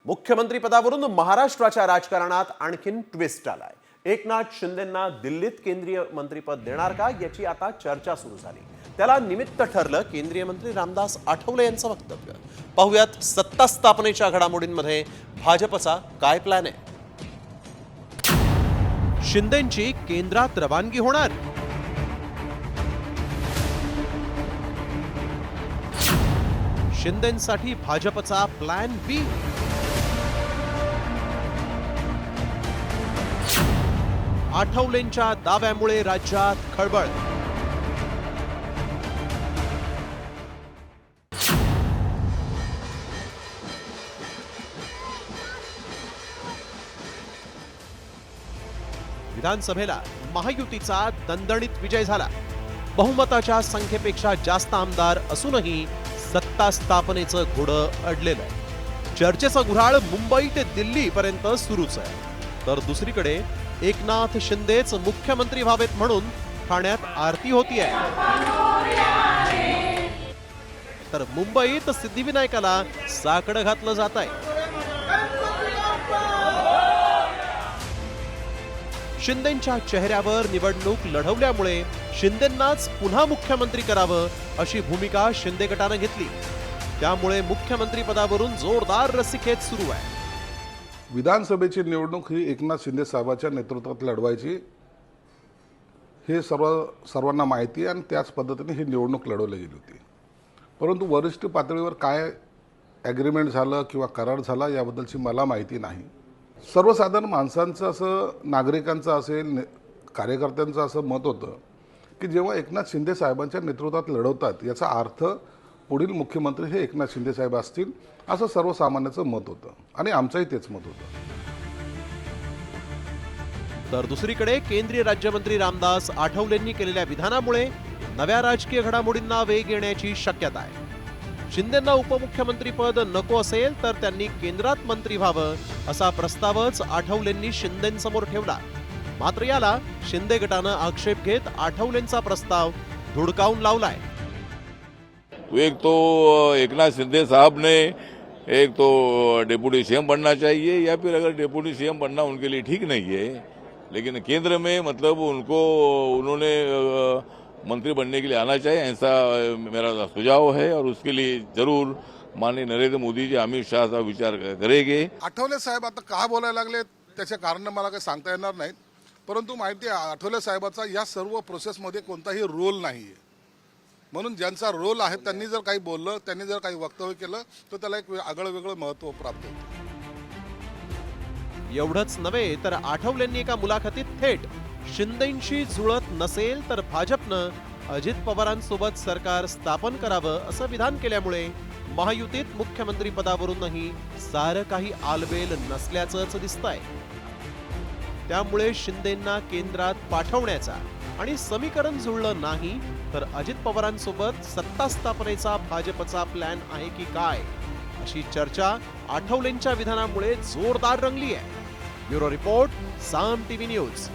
मुख्यमंत्रीपदावरून महाराष्ट्राच्या राजकारणात आणखीन ट्विस्ट आलाय. एकनाथ शिंदेंना दिल्लीत केंद्रीय मंत्रीपद देणार का याची आता चर्चा सुरू झाली. त्याला निमित्त ठरलं केंद्रीय मंत्री रामदास आठवले यांचं वक्तव्य. पाहुयात सत्ता स्थापनेच्या घडामोडींमध्ये भाजपचा काय प्लॅन आहे. शिंदेंची केंद्रात रवानगी होणार. शिंदेंसाठी भाजपचा प्लॅन बी. आठवलेंच्या दाव्यामुळे राज्यात खळबळ. विधानसभेला महायुतीचा दणदणीत विजय झाला. बहुमताच्या संख्येपेक्षा जास्त आमदार असूनही सत्ता स्थापनेचं घोडं अडलेलं आहे. चर्चेचा गुऱ्हाळ मुंबई ते दिल्ली पर्यंत सुरूच आहे. तर दुसरीकडे एकनाथ शिंदेच मुख्यमंत्री व्हावेत म्हणून ठाण्यात आरती होतीये. तर मुंबईत सिद्धिविनायकाला साकडं घातलं जात आहे. शिंदेंच्या चेहऱ्यावर निवडणूक लढवल्यामुळे शिंदेंनाच पुन्हा मुख्यमंत्री करावं अशी भूमिका शिंदे गटानं घेतली. त्यामुळे मुख्यमंत्री पदावरून जोरदार रस्सीखेच सुरू आहे. विधानसभेची निवडणूक ही एकनाथ शिंदे साहेबांच्या नेतृत्वात लढवायची हे सर्वांना माहिती आहे आणि त्याच पद्धतीने ही निवडणूक लढवली गेली होती. परंतु वरिष्ठ पातळीवर काय ॲग्रीमेंट झालं किंवा करार झाला याबद्दलची मला माहिती नाही. सर्वसाधारण माणसांचं असं, नागरिकांचं असेल, कार्यकर्त्यांचं असं मत होतं की जेव्हा एकनाथ शिंदे साहेबांच्या नेतृत्वात लढवतात याचा अर्थ पुढील मुख्यमंत्री हे एकनाथ शिंदे साहेब असतील असं सर्वसामान्याचं मत होतं आणि आमचंही तेच मत होतं. तर दुसरीकडे केंद्रीय राज्यमंत्री रामदास आठवलेंनी केलेल्या विधानामुळे नव्या राजकीय घडामोडींना वेग येण्याची शक्यता आहे. शिंदेंना उपमुख्यमंत्री पद नको असेल तर त्यांनी केंद्रात मंत्री व्हावं असा प्रस्तावच आठवलेंनी शिंदेंसमोर ठेवला. मात्र याला शिंदे गटानं आक्षेप घेत आठवलेंचा प्रस्ताव धुडकावून लावलाय. एक तो एकनाथ शिंदे साहब ने एक तो डिप्टी सीएम बनना चाहिए या फिर अगर डिप्टी सीएम बनना उनके लिए ठीक नहीं है लेकिन केंद्र में मतलब उन्होंने मंत्री बनने के लिए आना चाहिए, ऐसा मेरा सुझाव है. और उसके लिए जरूर माननीय नरेंद्र मोदी जी, अमित शाह साहब विचार करेंगे. आठवले साहेब आता का बोलायला लागले त्याचे कारण मला काही सांगता येणार नाहीत. परंतु माहिती आहे आठवले साहेबाचा या सर्व प्रोसेसमध्ये कोणताही रोल नाही आहे. म्हणून ज्यांचा रोल आहे त्यांनी जर काही बोललं, त्यांनी जर काही वक्तव्य केलं तर त्याला एक आगळं वेगळं महत्त्व प्राप्त होतं. एवढंच नव्हे तर आठवलेंनी एका मुलाखतीत थेट शिंदेंशी जुळत नसेल तर भाजपनं अजित पवारांसोबत सरकार स्थापन करावं असं विधान केल्यामुळे महायुतीत मुख्यमंत्री पदावरूनही सारं काही आलबेल नसल्याचंच दिसतंय. त्यामुळे शिंदेंना केंद्रात पाठवण्याचा आणि समीकरण जुळलं नाही तर अजित पवारांसोबत सत्ता स्थापनेचा भाजपचा प्लॅन आहे की काय अशी चर्चा आठवलेंच्या विधानामुळे जोरदार रंगली आहे. ब्युरो रिपोर्ट, साम टीव्ही न्यूज.